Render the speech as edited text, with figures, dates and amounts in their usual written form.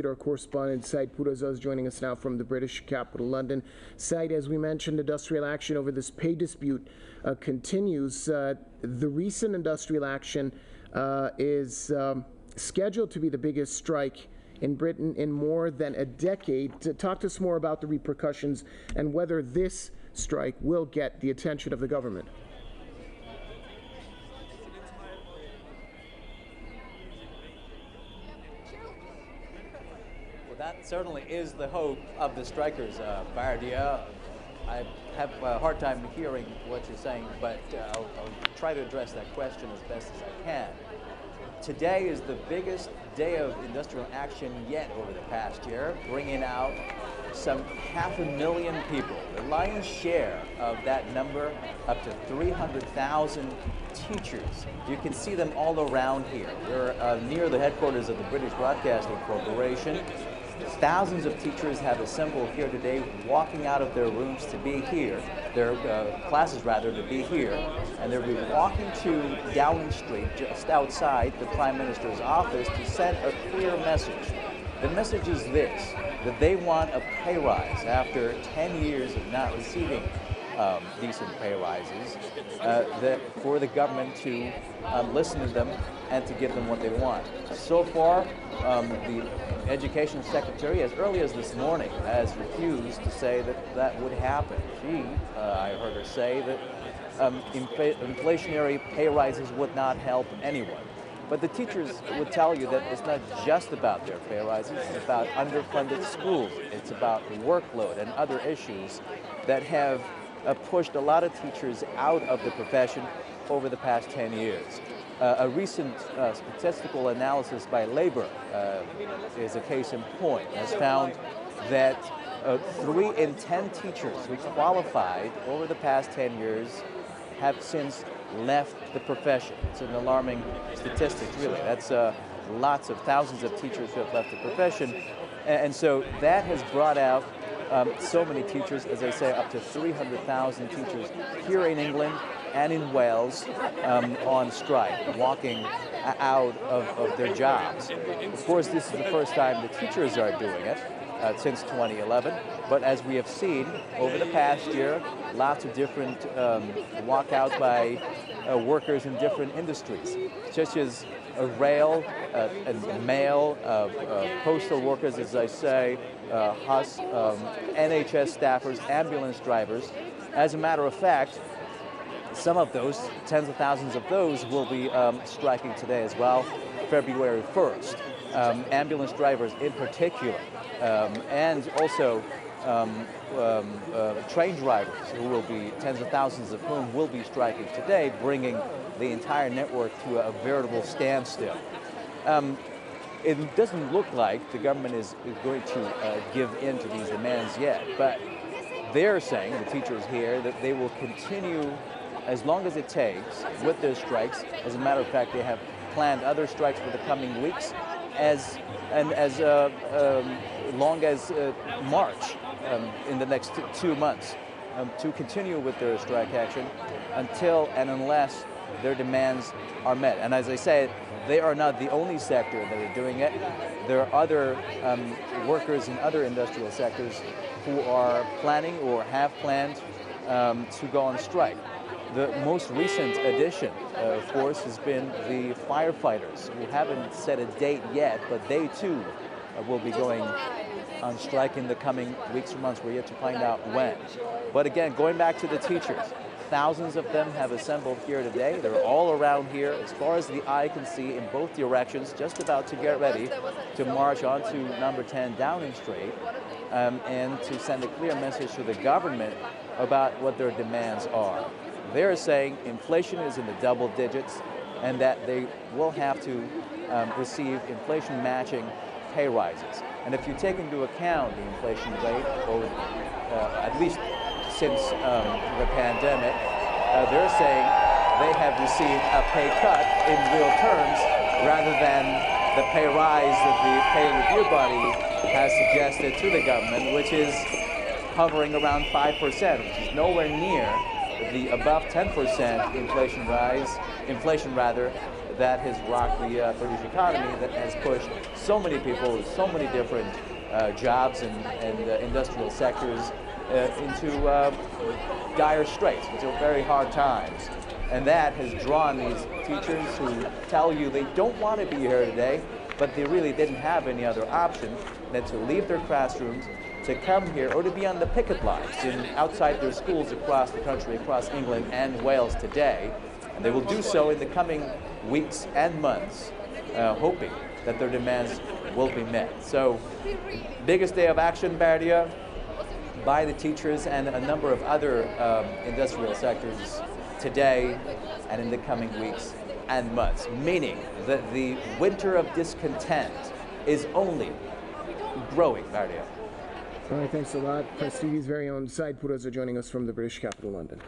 Our correspondent Said Puraza is joining us now from the British capital, London. Said, as we mentioned, industrial action over this pay dispute continues. The recent industrial action is scheduled to be the biggest strike in Britain in more than a decade. To talk to us more about the repercussions and whether this strike will get the attention of the government. That certainly is the hope of the strikers, Bardia. I have a hard time hearing what you're saying, but I'll try to address that question as best as I can. Today is the biggest day of industrial action yet over the past year, bringing out some 500,000 people. The lion's share of that number, up to 300,000 teachers. You can see them all around here. We're near the headquarters of the British Broadcasting Corporation. Thousands of teachers have assembled here today, walking out of their rooms to be here, their classes rather, to be here, and they'll be walking to Downing Street, just outside the Prime Minister's office, to send a clear message. The message is this, that they want a pay rise after 10 years of not receiving decent pay rises, for the government to listen to them and to give them what they want. So far, the Education Secretary, as early as this morning, has refused to say that that would happen. I heard her say that inflationary pay rises would not help anyone. But the teachers would tell you that it's not just about their pay rises, it's about underfunded schools, it's about workload and other issues that have pushed a lot of teachers out of the profession over the past 10 years. A recent statistical analysis by Labour is a case in point, has found that 3 in 10 teachers who qualified over the past 10 years have since left the profession. It's an alarming statistic, really. That's lots of thousands of teachers who have left the profession. And so that has brought out so many teachers, as I say, up to 300,000 teachers here in England and in Wales on strike, walking out of their jobs. Of course, this is the first time the teachers are doing it since 2011, but as we have seen over the past year, lots of different walkouts by workers in different industries, such as rail and mail, postal workers, as I say, NHS staffers, ambulance drivers. As a matter of fact, some of those, tens of thousands of those, will be striking today as well, February 1st. Ambulance drivers in particular, and also train drivers, who will be, tens of thousands of whom will be striking today, bringing the entire network to a veritable standstill. It doesn't look like the government is going to give in to these demands yet, but they're saying, the teachers here, that they will continue as long as it takes with their strikes. As a matter of fact, they have planned other strikes for the coming weeks, as long as March in the next 2 months, to continue with their strike action until and unless their demands are met. And as I said, they are not the only sector that are doing it. There are other workers in other industrial sectors who are planning or have planned to go on strike. The most recent addition, of course, has been the firefighters, who haven't set a date yet, but they too will be going on strike in the coming weeks or months. We're yet to find out when. But again, going back to the teachers, thousands of them have assembled here today. They're all around here, as far as the eye can see, in both directions, just about to get ready to march onto number 10 Downing Street, and to send a clear message to the government about what their demands are. They're saying inflation is in the double digits and that they will have to receive inflation matching pay rises. And if you take into account the inflation rate, at least since the pandemic, they're saying they have received a pay cut in real terms rather than the pay rise that the pay review body has suggested to the government, which is hovering around 5%, which is nowhere near the above 10% inflation that has rocked the British economy, that has pushed so many people, so many different jobs and industrial sectors into dire straits, into very hard times. And that has drawn these teachers who tell you they don't want to be here today, but they really didn't have any other option than to leave their classrooms, to come here, or to be on the picket lines outside their schools across the country, across England and Wales today. And they will do so in the coming weeks and months, hoping that their demands will be met. So, biggest day of action, Bardia, by the teachers and a number of other industrial sectors today and in the coming weeks and months, meaning that the winter of discontent is only growing, Bardia. All right, thanks a lot. Press TV's very own Said Puraza joining us from the British capital, London.